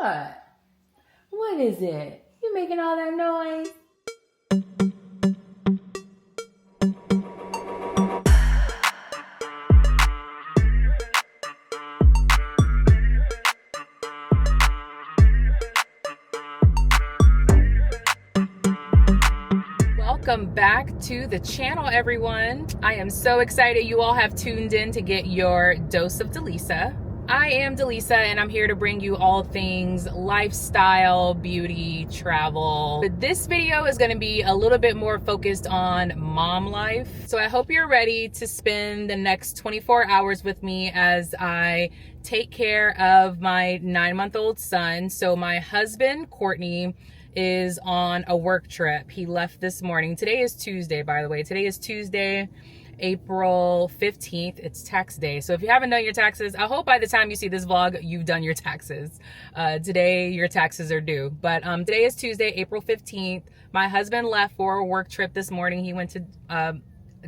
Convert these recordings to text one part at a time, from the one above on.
What? What is it? You making all that noise? Welcome back to the channel, everyone. I am so excited you all have tuned in to get your dose of Delisa. I am Delisa, and I'm here to bring you all things lifestyle, beauty, travel. But this video is going to be a little bit more focused on mom life. So I hope you're ready to spend the next 24 hours with me as I take care of my 9-month-old son. So my husband, Courtney, is on a work trip. He left this morning. Today is Tuesday, by the way. Today is Tuesday, April 15th. It's tax day. So if you haven't done your taxes, I hope by the time you see this vlog, you've done your taxes. Today, your taxes are due. But today is Tuesday, April 15th. My husband left for a work trip this morning. He went to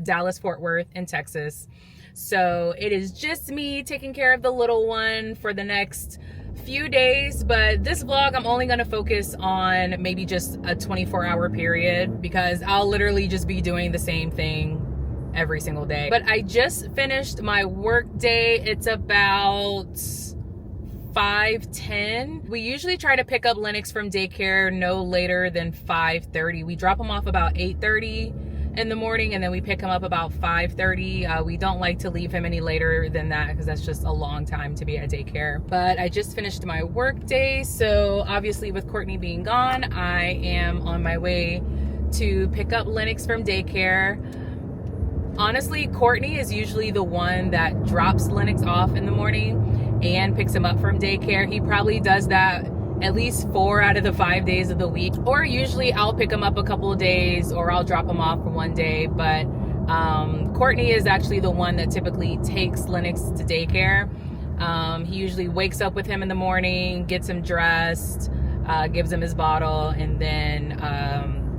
Dallas, Fort Worth in Texas. So it is just me taking care of the little one for the next few days, but this vlog I'm only going to focus on maybe just a 24-hour period because I'll literally just be doing the same thing every single day. But I just finished my work day. It's about 5:10. We usually try to pick up Lennox from daycare no later than 5:30. We drop him off about 8:30 in the morning, and then we pick him up about 5:30. We don't like to leave him any later than that because that's just a long time to be at daycare. But I just finished my work day, so obviously with Courtney being gone, I am on my way to pick up Lennox from daycare. Honestly, Courtney is usually the one that drops Lennox off in the morning and picks him up from daycare. He probably does that at least 4 out of the 5 days of the week, or usually I'll pick him up a couple of days or I'll drop him off for one day. But Courtney is actually the one that typically takes Lennox to daycare. He usually wakes up with him in the morning, gets him dressed, gives him his bottle, and then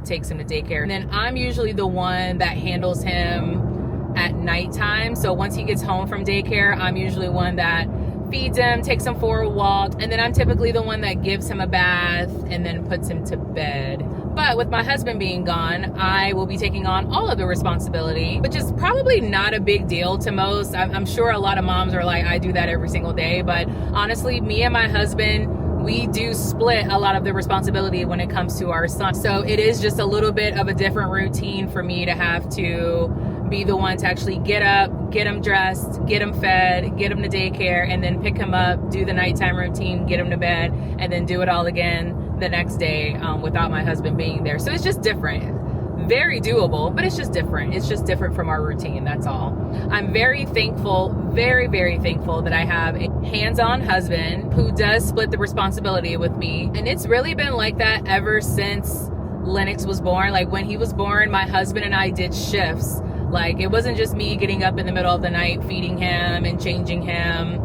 takes him to daycare. And then I'm usually the one that handles him at nighttime. So once he gets home from daycare, I'm usually one that feeds him, takes him for a walk, and then I'm typically the one that gives him a bath and then puts him to bed. But with my husband being gone, I will be taking on all of the responsibility, which is probably not a big deal to most. I'm sure a lot of moms are like, I do that every single day. But honestly, me and my husband, we do split a lot of the responsibility when it comes to our son. So it is just a little bit of a different routine for me to have to be the one to actually get up, get him dressed, get him fed, get him to daycare, and then pick him up, do the nighttime routine, get him to bed, and then do it all again the next day without my husband being there. So it's just different. Very doable, but it's just different. It's just different from our routine, that's all. I'm very thankful, very, very thankful that I have a hands-on husband who does split the responsibility with me. And it's really been like that ever since Lennox was born. Like when he was born, my husband and I did shifts. Like it wasn't just me getting up in the middle of the night, feeding him and changing him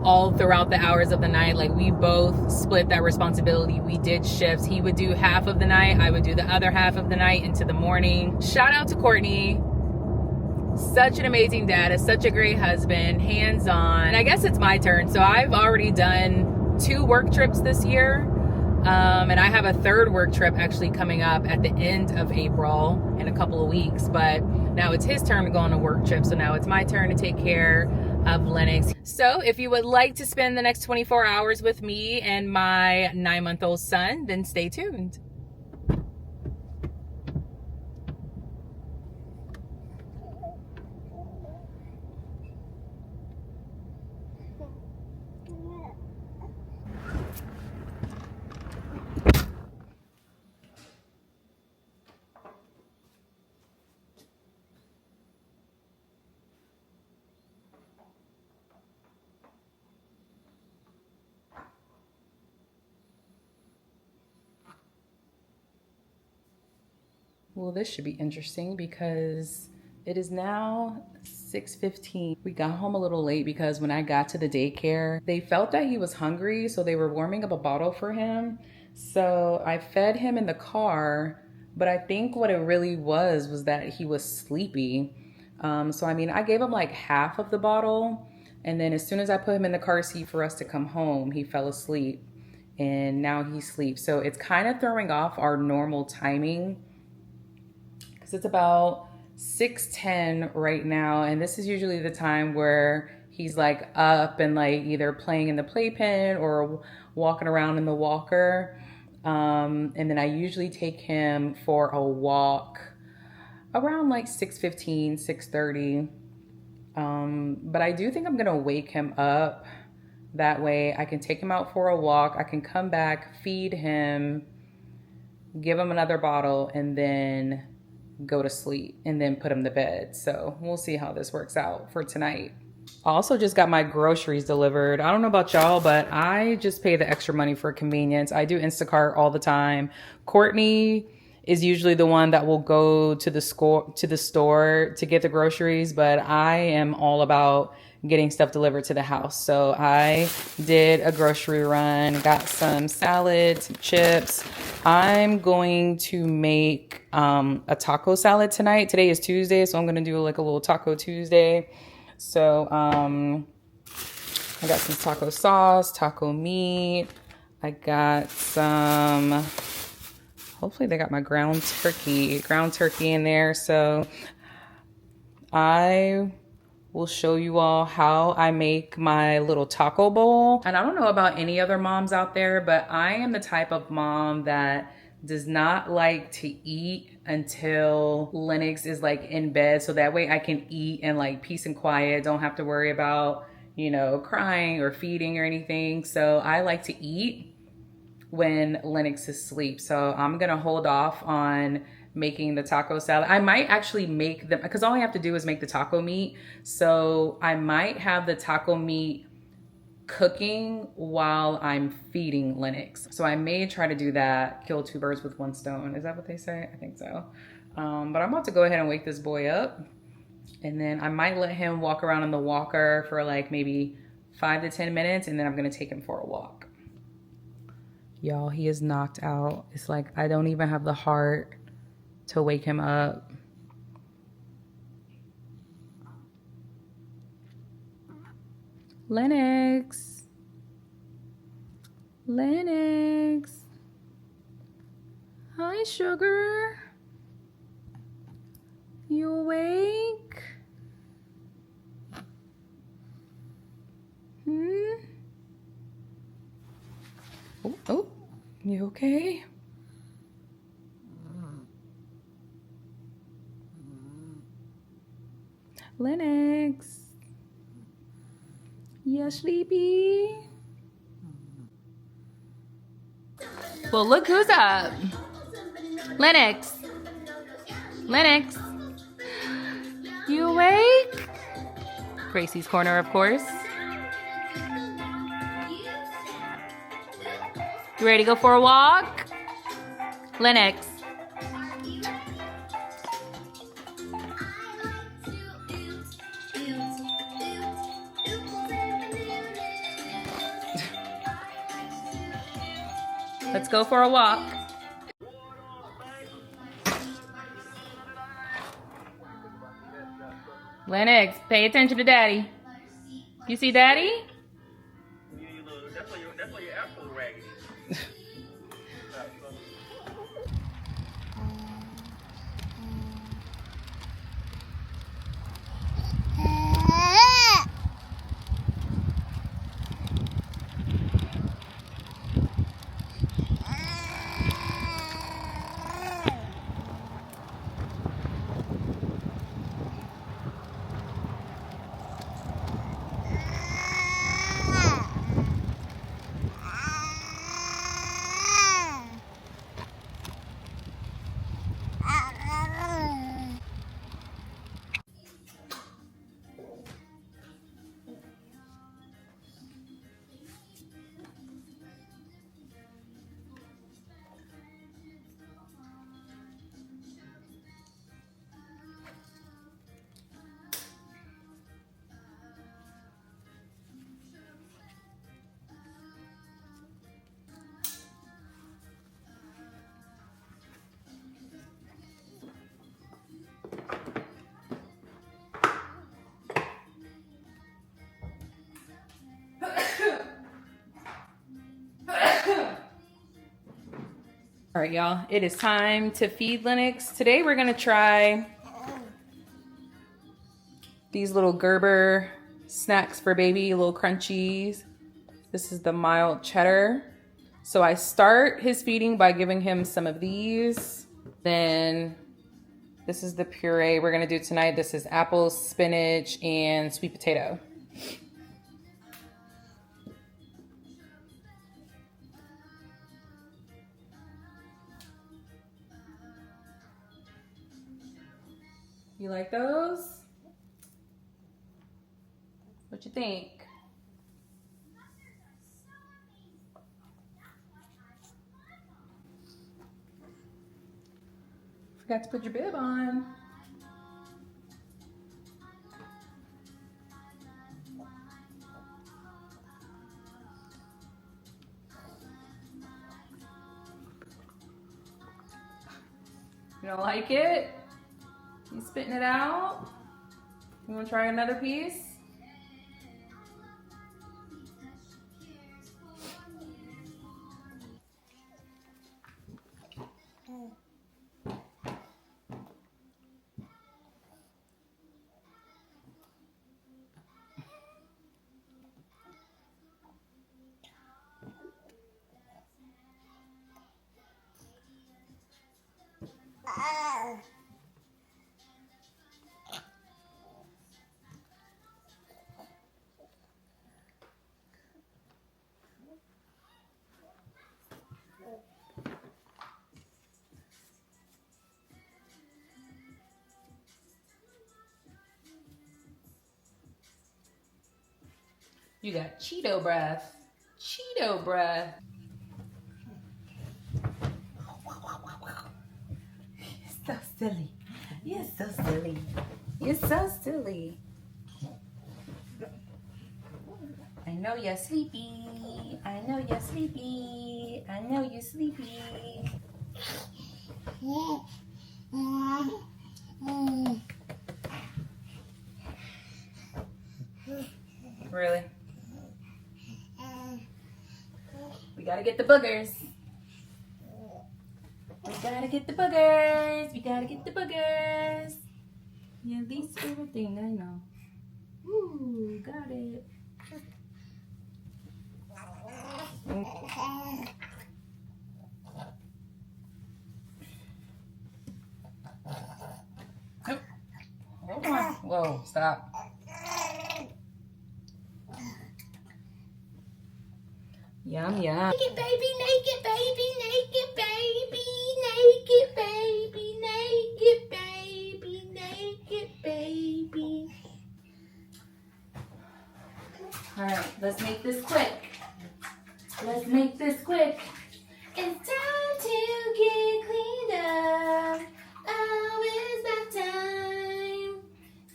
all throughout the hours of the night. Like we both split that responsibility. We did shifts. He would do half of the night. I would do the other half of the night into the morning. Shout out to Courtney. Such an amazing dad, is such a great husband, hands-on. And I guess it's my turn. So I've already done 2 work trips this year. And I have a 3rd work trip actually coming up at the end of April in a couple of weeks. But now it's his turn to go on a work trip. So now it's my turn to take care of Lennox. So if you would like to spend the next 24 hours with me and my 9-month-old son, then stay tuned. Well, this should be interesting because it is now 6:15. We got home a little late because when I got to the daycare, they felt that he was hungry, so they were warming up a bottle for him. So I fed him in the car, but I think what it really was that he was sleepy. So I mean, I gave him like half of the bottle, and then as soon as I put him in the car seat for us to come home, he fell asleep. and now he sleeps. So it's kind of throwing off our normal timing because it's about 6:10 right now, and this is usually the time where he's like up and like either playing in the playpen or walking around in the walker. And then I usually take him for a walk around like 6:15, 6:30. But I do think I'm gonna wake him up. That way I can take him out for a walk. I can come back, feed him, give him another bottle, and then go to sleep and then put him to bed. So we'll see how this works out for tonight. I also just got my groceries delivered. I don't know about y'all, but I just pay the extra money for convenience. I do Instacart all the time. Courtney is usually the one that will go to the store to get the groceries, but I am all about getting stuff delivered to the house. So I did a grocery run, got some salad, some chips. I'm going to make a taco salad tonight. Today is Tuesday, so I'm gonna do like a little Taco Tuesday. So I got some taco sauce, taco meat. I got some, hopefully they got my ground turkey in there. So I will show you all how I make my little taco bowl. And I don't know about any other moms out there, but I am the type of mom that does not like to eat until Lennox is like in bed, so that way I can eat in like peace and quiet, don't have to worry about, you know, crying or feeding or anything. So I like to eat when Lennox is asleep. So I'm gonna hold off on making the taco salad. I might actually make them, because all I have to do is make the taco meat. So I might have the taco meat cooking while I'm feeding Lennox. So I may try to do that, kill two birds with one stone. Is that what they say? I think so. But I'm about to go ahead and wake this boy up. And then I might let him walk around in the walker for like maybe 5 to 10 minutes. And then I'm gonna take him for a walk. Y'all, he is knocked out. It's like I don't even have the heart to wake him up. Lennox. Lennox. Hi, sugar. You awake? Oh, you okay? Lennox. You sleepy? Well, look who's up. Lennox. Lennox. You awake? Gracie's Corner, of course. You ready to go for a walk? Lennox. Let's go for a walk. Lennox, pay attention to Daddy. You see Daddy? That's why your apple raggedy. All right, y'all, it is time to feed Lennox. Today we're gonna try these little Gerber snacks for baby, little crunchies. This is the mild cheddar. So I start his feeding by giving him some of these. Then this is the puree we're gonna do tonight. This is apples, spinach, and sweet potato. You like those? What you think? Forgot to put your bib on. You don't like it? You spitting it out? You wanna try another piece? You got Cheeto breath. Cheeto breath. You're so silly. You're so silly. You're so silly. I know you're sleepy. I know you're sleepy. I know you're sleepy. Really? We gotta get the boogers. We gotta get the boogers. We gotta get the boogers. Yeah, least favorite thing I know. Ooh, got it. Hold on. Whoa, stop. Yum, yum. Naked baby, naked baby, naked baby, naked baby, naked baby, naked baby. All right, let's make this quick. Let's make this quick. It's time to get cleaned up. Oh, it's bath time.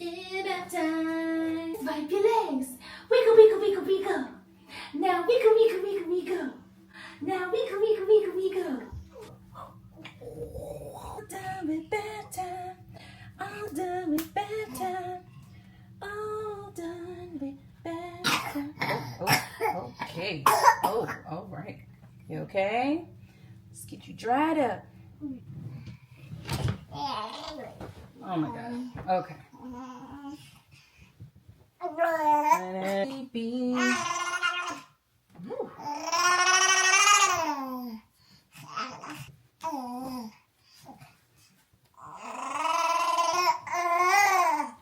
It's bath time. Wipe your legs. Wiggle, wiggle, wiggle, wiggle. Now wiggle, wiggle, wiggle, wiggle. Now wiggle, wiggle, wiggle, wiggle. All done with bedtime. All done with bedtime. All done with bedtime. Oh, okay. Oh, all right. You okay? Let's get you dried up. Oh my God. Okay. Baby.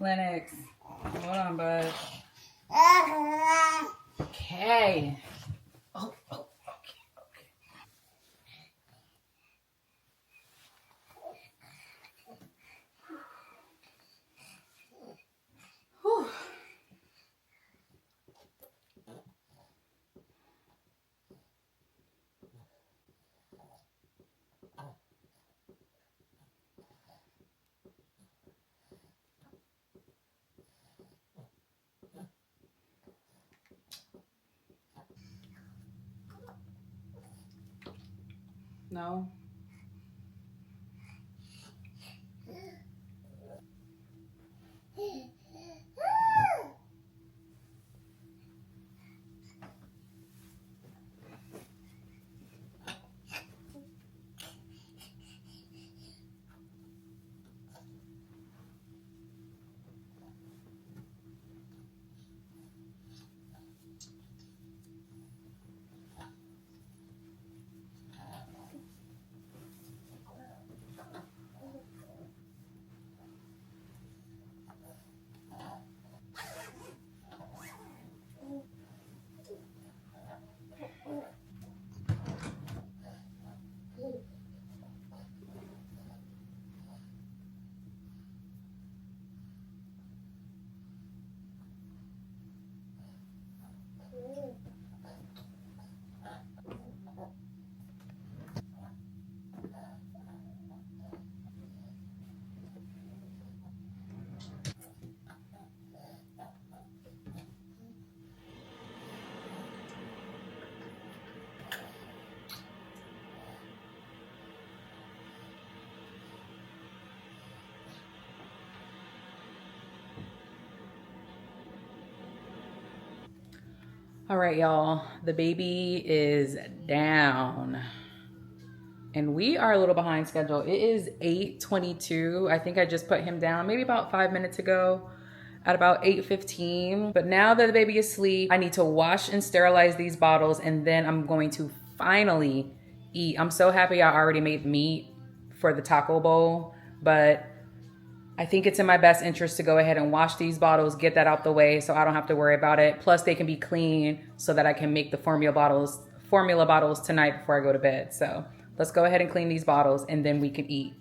Lennox, hold on, bud. Okay. Oh, okay. Whew. No. All right, y'all, the baby is down and we are a little behind schedule. It is 8:22. I think I just put him down maybe about 5 minutes ago at about 8:15. But now that the baby is asleep, I need to wash and sterilize these bottles and then I'm going to finally eat. I'm so happy I already made meat for the taco bowl, but I think it's in my best interest to go ahead and wash these bottles, get that out the way so I don't have to worry about it. Plus they can be clean so that I can make the formula bottles tonight before I go to bed. So let's go ahead and clean these bottles and then we can eat.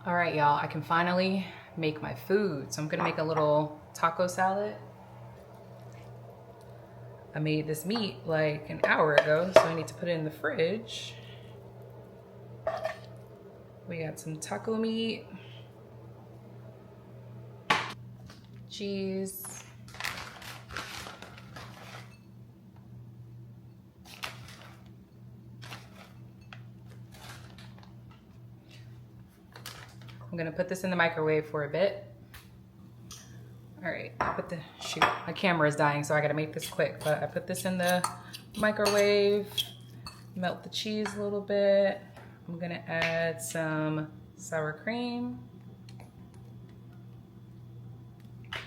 All right, y'all, I can finally make my food. So I'm gonna make a little taco salad. I made this meat like an hour ago, so I need to put it in the fridge. We got some taco meat, cheese, I'm gonna put this in the microwave for a bit. All right, shoot, my camera is dying, so I gotta make this quick, but I put this in the microwave, melt the cheese a little bit. I'm gonna add some sour cream. Then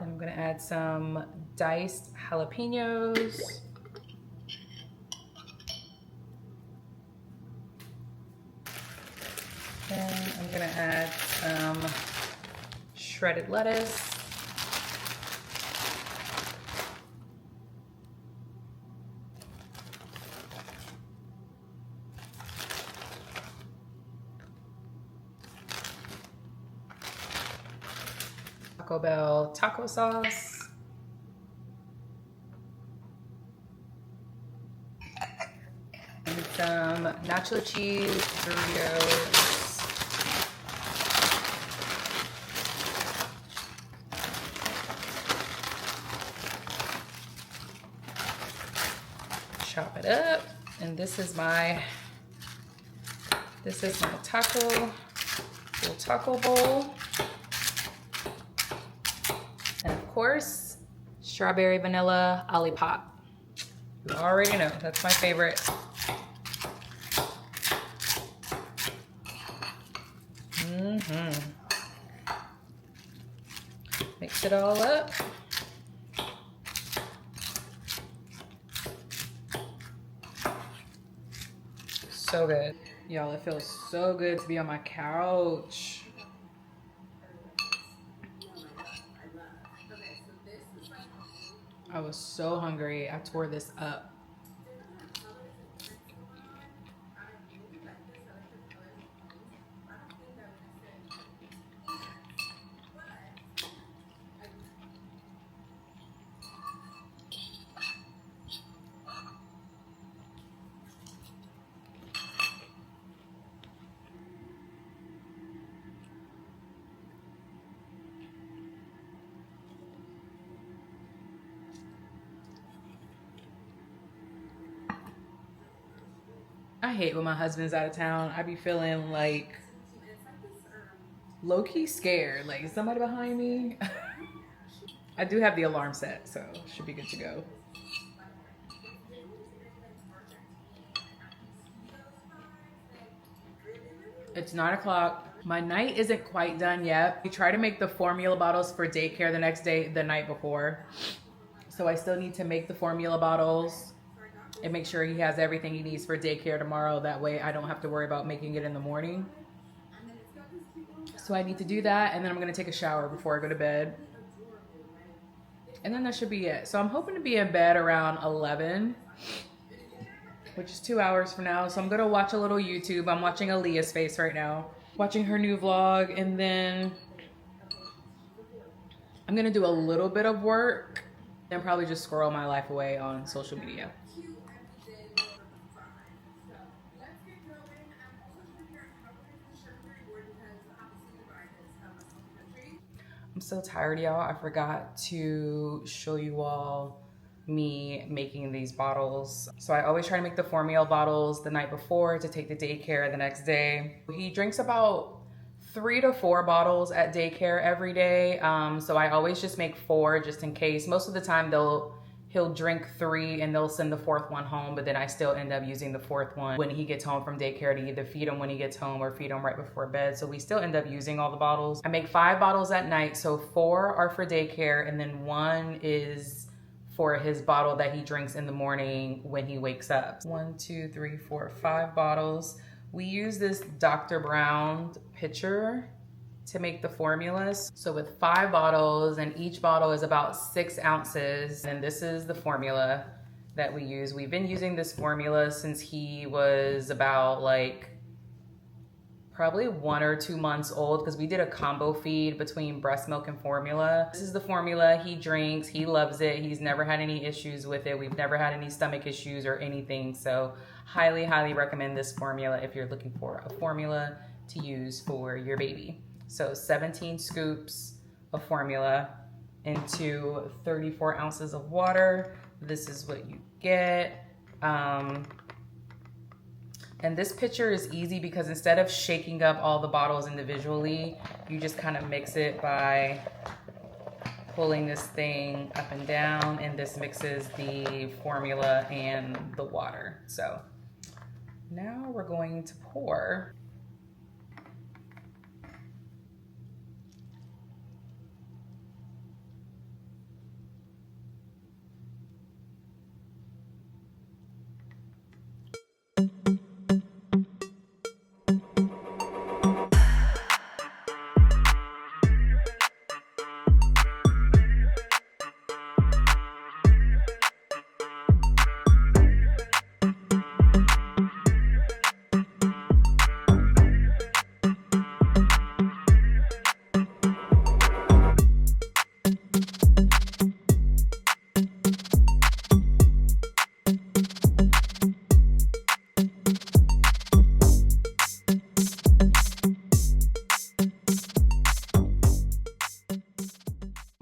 I'm gonna add some diced jalapenos. Then I'm gonna add some shredded lettuce. Taco Bell taco sauce. And some nacho cheese Doritos. Chop it up, and this is my little taco bowl. And of course, strawberry vanilla olipop. You already know, that's my favorite. Mix it all up. So good. Y'all, it feels so good to be on my couch. I was so hungry. I tore this up. I hate when my husband's out of town. I be feeling like low-key scared. Like, is somebody behind me? I do have the alarm set, so should be good to go. It's 9 o'clock. My night isn't quite done yet. We try to make the formula bottles for daycare the next day, the night before. So I still need to make the formula bottles and make sure he has everything he needs for daycare tomorrow. That way I don't have to worry about making it in the morning. So I need to do that, and then I'm gonna take a shower before I go to bed. And then that should be it. So I'm hoping to be in bed around 11, which is 2 hours from now. So I'm gonna watch a little YouTube. I'm watching Aaliyah's face right now, watching her new vlog, and then I'm gonna do a little bit of work and probably just squirrel my life away on social media. I'm so tired, y'all. I forgot to show you all me making these bottles. So I always try to make the formula bottles the night before to take to daycare the next day. He drinks about 3 to 4 bottles at daycare every day. So I always just make 4 just in case. Most of the time he'll drink 3 and they'll send the 4th one home, but then I still end up using the 4th one when he gets home from daycare to either feed him when he gets home or feed him right before bed. So we still end up using all the bottles. I make 5 bottles at night, so 4 are for daycare and then 1 is for his bottle that he drinks in the morning when he wakes up. 1, 2, 3, 4, 5 bottles. We use this Dr. Brown pitcher to make the formulas. So with 5 bottles, and each bottle is about 6 ounces, and this is the formula that we use. We've been using this formula since he was about probably 1 or 2 months old, because we did a combo feed between breast milk and formula. This is the formula he drinks. He loves it. He's never had any issues with it. We've never had any stomach issues or anything. So highly, highly recommend this formula if you're looking for a formula to use for your baby. So 17 scoops of formula into 34 ounces of water. This is what you get. And this pitcher is easy because instead of shaking up all the bottles individually, you just kind of mix it by pulling this thing up and down, and this mixes the formula and the water. So now we're going to pour.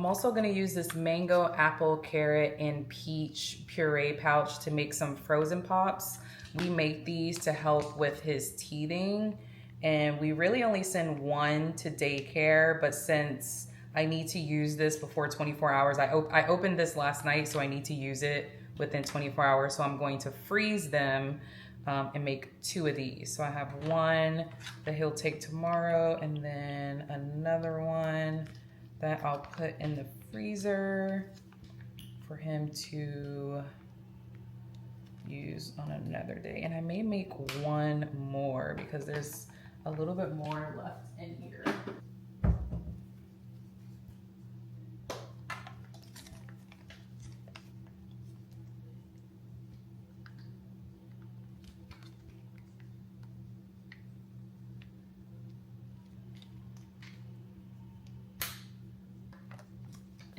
I'm also gonna use this mango, apple, carrot, and peach puree pouch to make some frozen pops. We make these to help with his teething, and we really only send 1 to daycare, but since I need to use this before 24 hours, I opened this last night, so I need to use it within 24 hours, so I'm going to freeze them and make 2 of these. So I have 1 that he'll take tomorrow, and then another one that I'll put in the freezer for him to use on another day. And I may make 1 more because there's a little bit more left in here.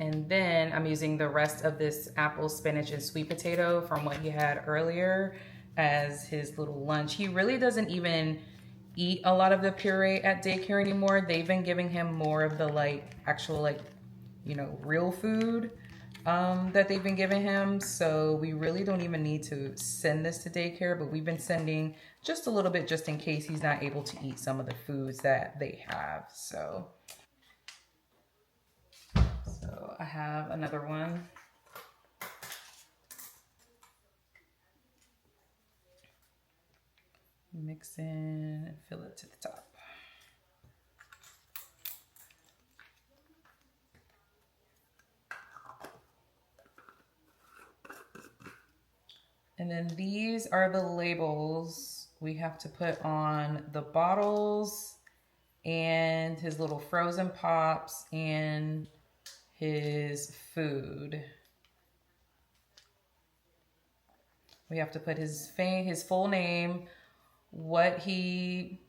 And then I'm using the rest of this apple, spinach, and sweet potato from what he had earlier as his little lunch. He really doesn't even eat a lot of the puree at daycare anymore. They've been giving him more of the actual real food that they've been giving him. So we really don't even need to send this to daycare, but we've been sending just a little bit just in case he's not able to eat some of the foods that they have. So I have another one. Mix in and fill it to the top. And then these are the labels we have to put on the bottles and his little frozen pops and his food. We have to put his full name, we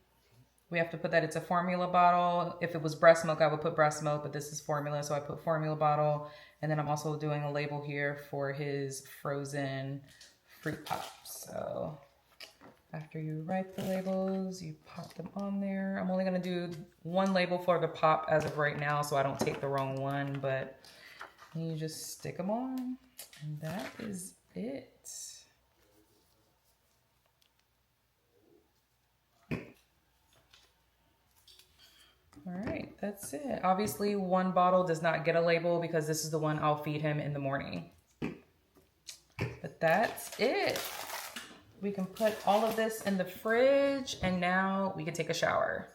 have to put that it's a formula bottle. If it was breast milk, I would put breast milk, but this is formula, so I put formula bottle. And then I'm also doing a label here for his frozen fruit pops. So after you write the labels, you pop them on there. I'm only gonna do one label for the pop as of right now, so I don't take the wrong one, but you just stick them on, and that is it. All right, that's it. Obviously, one bottle does not get a label because this is the one I'll feed him in the morning. But that's it. We can put all of this in the fridge, and now we can take a shower.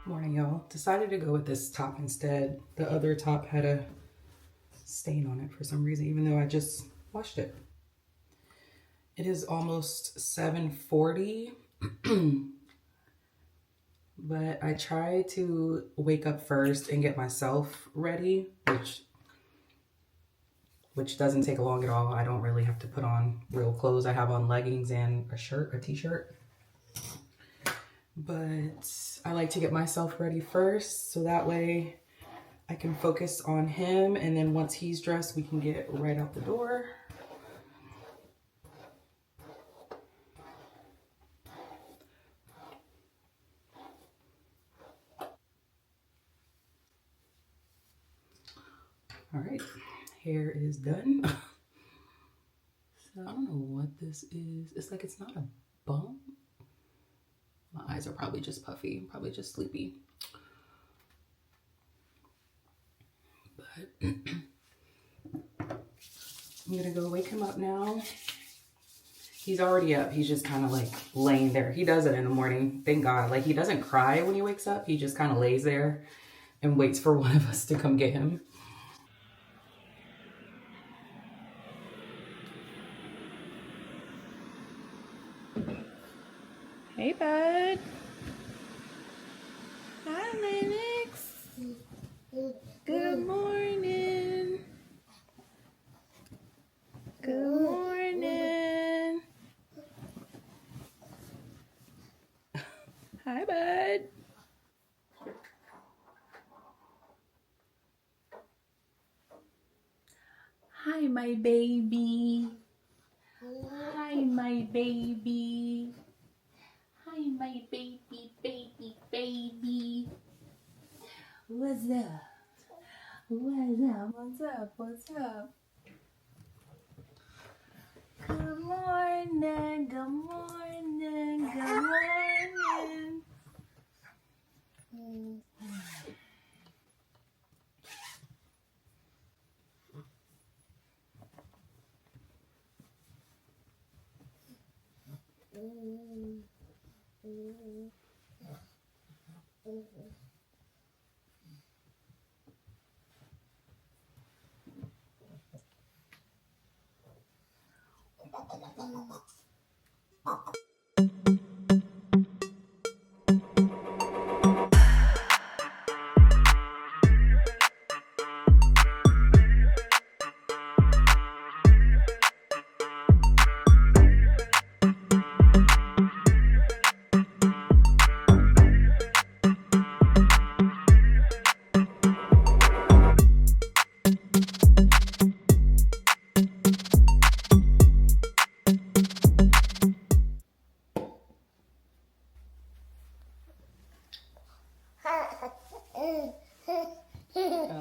Morning, y'all. Decided to go with this top instead. The other top had a stain on it for some reason, even though I just washed it. It is almost 7:40, but I try to wake up first and get myself ready, which doesn't take long at all. I don't really have to put on real clothes. I have on leggings and a t-shirt. But I like to get myself ready first, so that way I can focus on him, and then once he's dressed, we can get right out the door. All right, hair is done. So I don't know what this is. It's like it's not a bump. My eyes are probably just puffy, probably just sleepy. But I'm gonna go wake him up now. He's already up. He's just kind of like laying there. He does it in the morning, thank God. Like, he doesn't cry when he wakes up. He just kind of lays there and waits for one of us to come get him. Hey, bud. Hi, Lennox. Good morning. Good morning. Hi, bud. Hi, my baby. Hi, my baby. Hi, my baby, baby, baby. What's up? What's up? What's up? What's up? Good morning. Good morning. Good morning.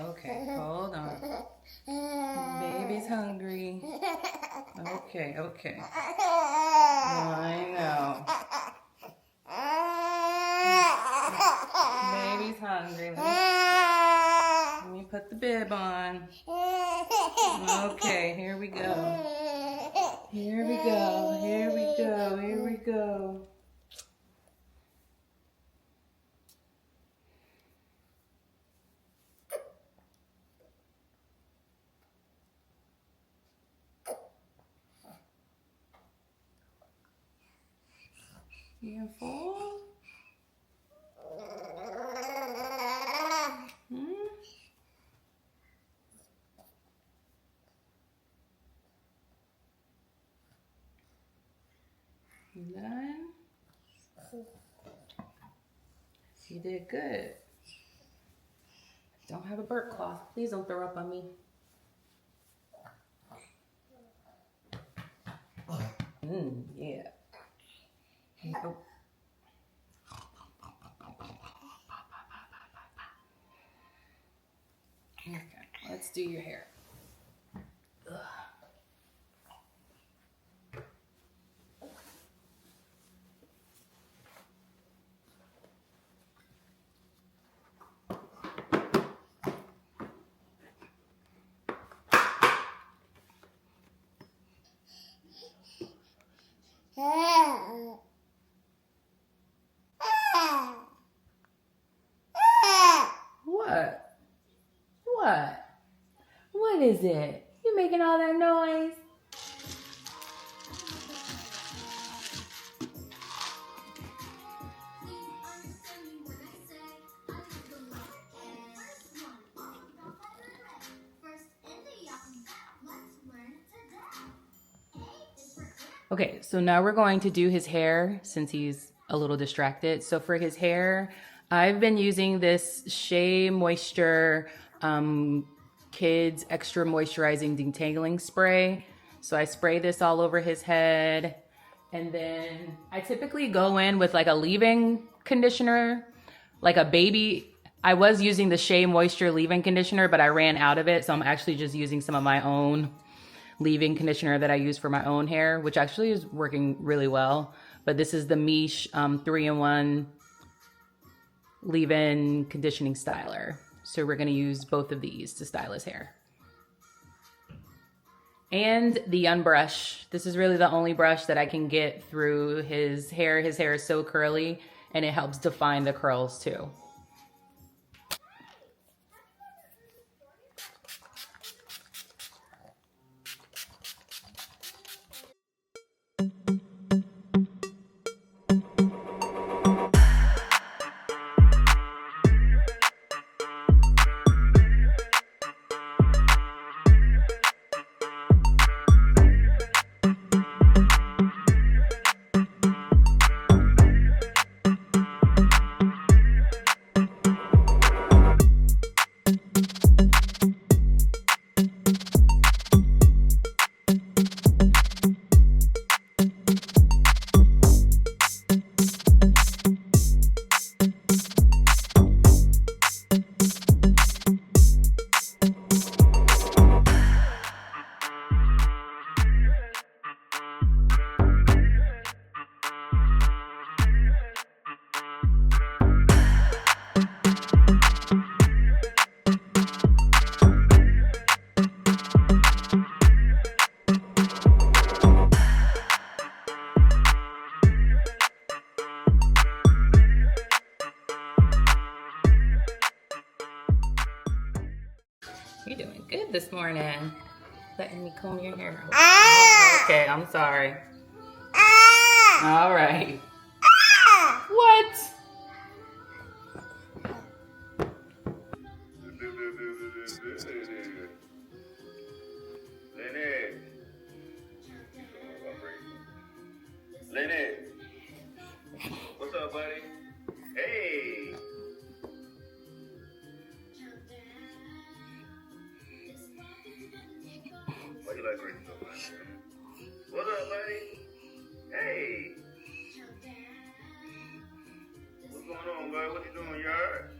Okay, hold on. Baby's hungry. Okay, okay. I know. Baby's hungry. Let me put the bib on. Okay, here we go. Here we go. Here we go. Here we go. You full? You done? You did good. Don't have a burp cloth. Please don't throw up on me. Yeah. Oh. Okay, let's do your hair. Ugh. What? What? What is it? You making all that noise? Okay, so now we're going to do his hair since he's a little distracted. So for his hair, I've been using this Shea Moisture Kids Extra Moisturizing Detangling Spray. So I spray this all over his head. And then I typically go in with like a leave-in conditioner, like a baby. I was using the Shea Moisture leave-in conditioner, but I ran out of it. So I'm actually just using some of my own leave-in conditioner that I use for my own hair, which actually is working really well. But this is the Miche 3-in-1 leave-in conditioning styler. So we're going to use both of these to style his hair. And the unbrush. This is really the only brush that I can get through his hair. His hair is so curly and it helps define the curls too. this morning? Letting me comb your hair. Oh, okay, I'm sorry. All right. What? Lenny, what's up, buddy? Hey. Why you like Grady so much? What's up, buddy? Hey. What's going on, bud? What you doing, yard?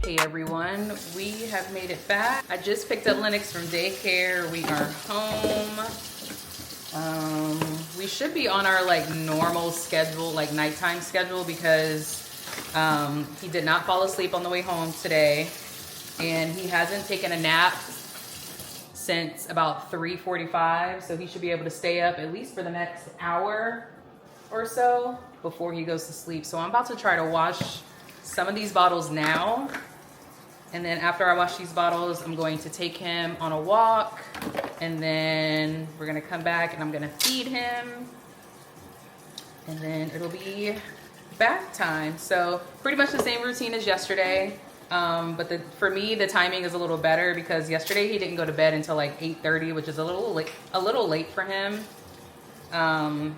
Hey everyone, we have made it back. I just picked up Lennox from daycare. We are home. We should be on our like normal schedule, like nighttime schedule, because he did not fall asleep on the way home today, and he hasn't taken a nap since about 3:45, so he should be able to stay up at least for the next hour or so before he goes to sleep. So I'm about to try to wash some of these bottles now, and then after I wash these bottles, I'm going to take him on a walk, and then we're gonna come back and I'm gonna feed him, and then it'll be bath time. So pretty much the same routine as yesterday, but for me the timing is a little better because yesterday he didn't go to bed until like 8:30, which is a little late for him, and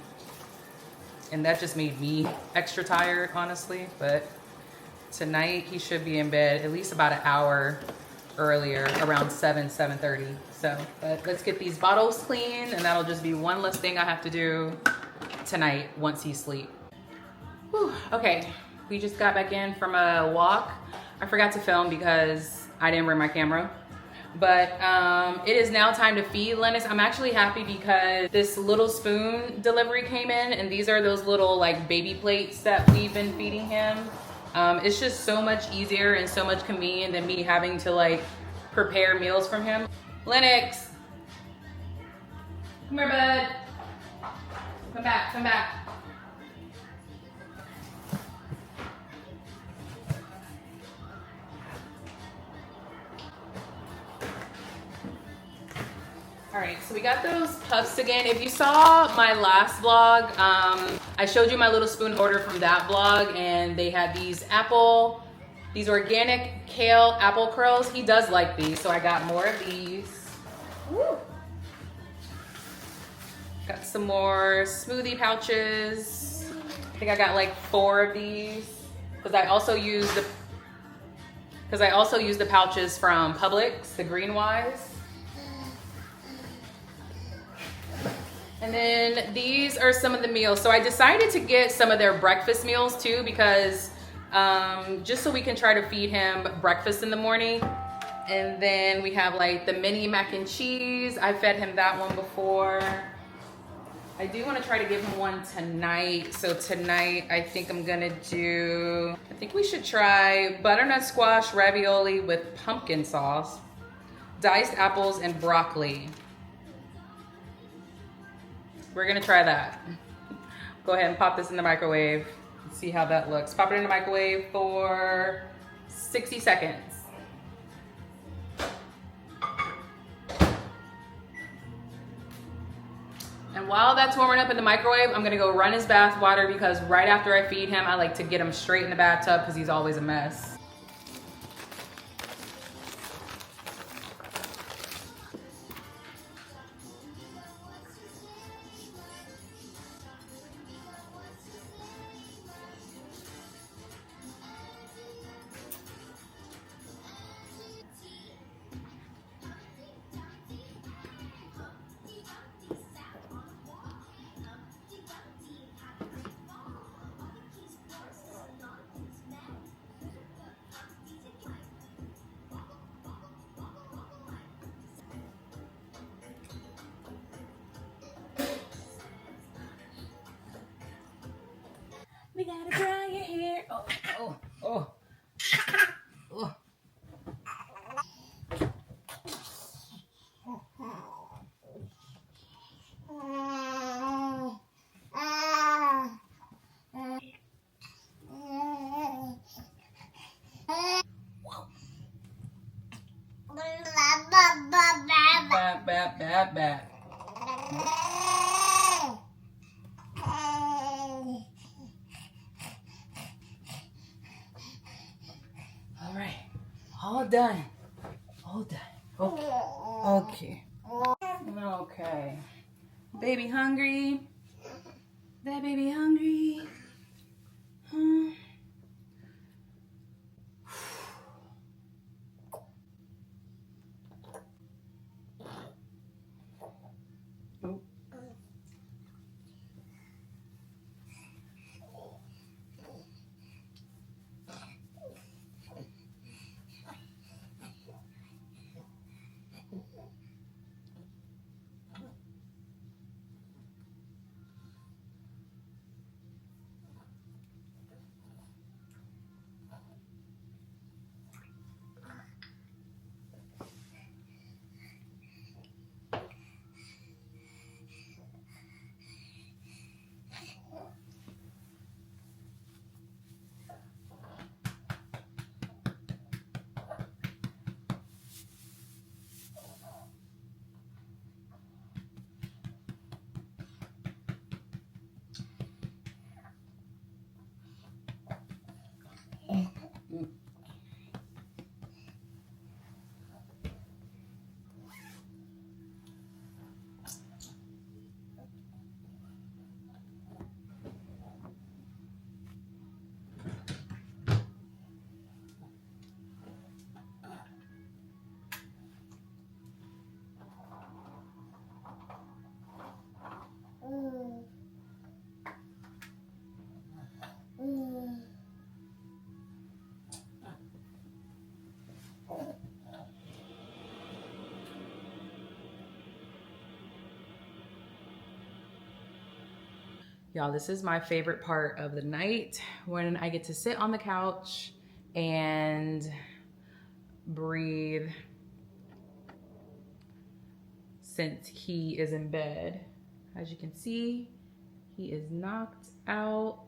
that just made me extra tired, honestly. But tonight he should be in bed at least about an hour earlier, around 7:30. So, but let's get these bottles clean, and that'll just be one less thing I have to do tonight once he's asleep. Whew, okay, we just got back in from a walk. I forgot to film because I didn't bring my camera. But it is now time to feed Lennox. I'm actually happy because this little spoon delivery came in, and these are those little like baby plates that we've been feeding him. It's just so much easier and so much convenient than me having to like prepare meals from him. Lennox, come here, bud. Come back, come back. All right, so we got those puffs again. If you saw my last vlog, I showed you my little spoon order from that vlog, and they had these organic kale apple curls. He does like these, so I got more of these. Woo. Got some more smoothie pouches. I think I got like 4 of these because I also use because I also use the pouches from Publix, the green wise. And then these are some of the meals. So I decided to get some of their breakfast meals too, because just so we can try to feed him breakfast in the morning. And then we have like the mini mac and cheese. I fed him that one before. I do want to try to give him one tonight. So tonight I think I think we should try butternut squash ravioli with pumpkin sauce, diced apples, and broccoli. We're gonna try that. Go ahead and pop this in the microwave and see how that looks. Pop it in the microwave for 60 seconds. And while that's warming up in the microwave, I'm gonna go run his bath water, because right after I feed him, I like to get him straight in the bathtub because he's always a mess. We gotta dry your hair. Oh, oh, oh. Oh. Bap, bap, bap, bap. All right, all done. All done. Okay. Okay. Okay. Baby hungry? That baby hungry? Huh? Oh. Y'all, this is my favorite part of the night, when I get to sit on the couch and breathe since he is in bed. As you can see, he is knocked out.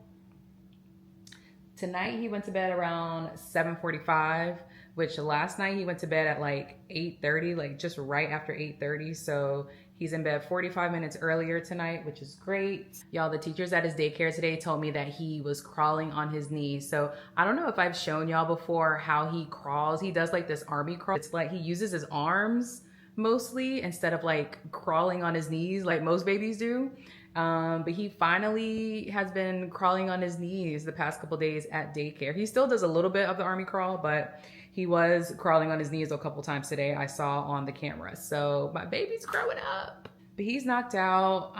Tonight he went to bed around 7:45, which last night he went to bed at like 8:30, like just right after 8:30. So he's in bed 45 minutes earlier tonight, which is great. Y'all, the teachers at his daycare today told me that he was crawling on his knees. So I don't know if I've shown y'all before how he crawls. He does like this army crawl. It's like he uses his arms mostly instead of like crawling on his knees like most babies do. But he finally has been crawling on his knees the past couple days at daycare. He still does a little bit of the army crawl, but He was crawling on his knees a couple times today, I saw on the camera. So my baby's growing up. But he's knocked out.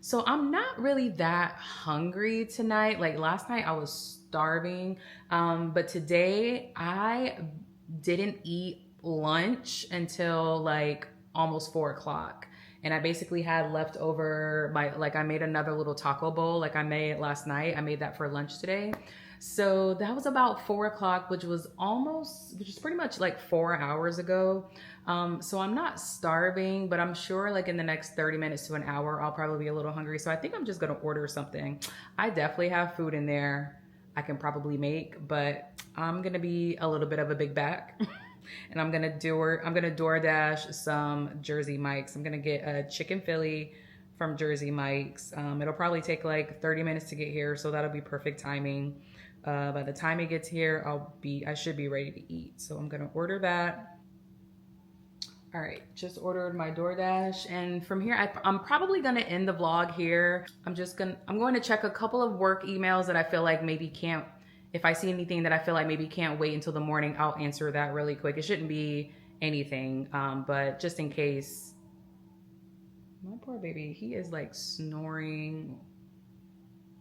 So I'm not really that hungry tonight. Like last night I was starving. But today I didn't eat lunch until like almost 4 o'clock. And I basically had leftover I made another little taco bowl like I made last night. I made that for lunch today. So that was about 4 o'clock, which is pretty much like 4 hours ago. So I'm not starving, but I'm sure like in the next 30 minutes to an hour, I'll probably be a little hungry. So I think I'm just gonna order something. I definitely have food in there I can probably make, but I'm gonna be a little bit of a big back. And I'm gonna DoorDash some Jersey Mike's. I'm gonna get a chicken Philly from Jersey Mike's. It'll probably take like 30 minutes to get here, so that'll be perfect timing. By the time it gets here, I should be ready to eat. So I'm gonna order that. All right, just ordered my DoorDash, and from here, I'm probably gonna end the vlog here. I'm going to check a couple of work emails that I feel like maybe can't. If I see anything that I feel like maybe can't wait until the morning, I'll answer that really quick. It shouldn't be anything, but just in case. My poor baby, he is like snoring,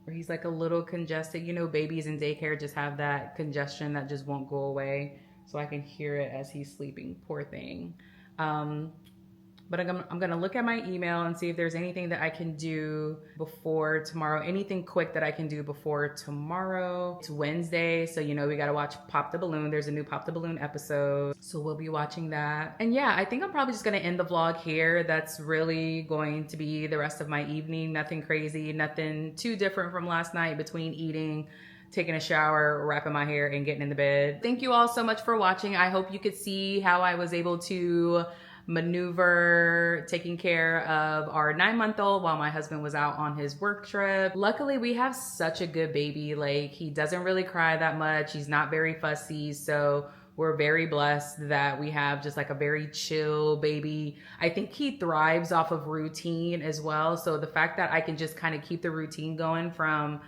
or he's like a little congested. You know, babies in daycare just have that congestion that just won't go away. So I can hear it as he's sleeping, poor thing. But I'm gonna look at my email and see if there's anything that I can do before tomorrow, anything quick that I can do before tomorrow. It's Wednesday, so you know we gotta watch Pop the Balloon. There's a new Pop the Balloon episode, so we'll be watching that. And yeah, I think I'm probably just gonna end the vlog here. That's really going to be the rest of my evening. Nothing crazy, nothing too different from last night between eating, taking a shower, wrapping my hair, and getting in the bed. Thank you all so much for watching. I hope you could see how I was able to maneuver taking care of our 9-month-old while my husband was out on his work trip. Luckily, we have such a good baby. Like, he doesn't really cry that much. He's not very fussy. So we're very blessed that we have just like a very chill baby. I think he thrives off of routine as well. So the fact that I can just kind of keep the routine going from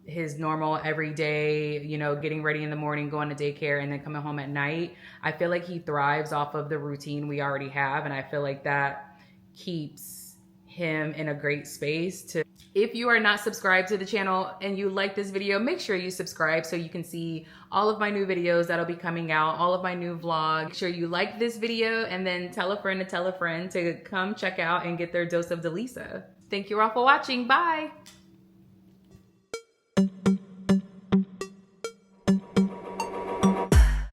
his normal everyday, you know, getting ready in the morning, going to daycare, and then coming home at night, I feel like he thrives off of the routine we already have. And I feel like that keeps him in a great space to. If you are not subscribed to the channel and you like this video, make sure you subscribe so you can see all of my new videos that'll be coming out, all of my new vlogs. Make sure you like this video and then tell a friend to come check out and get their dose of Delisa. Thank you all for watching. Bye.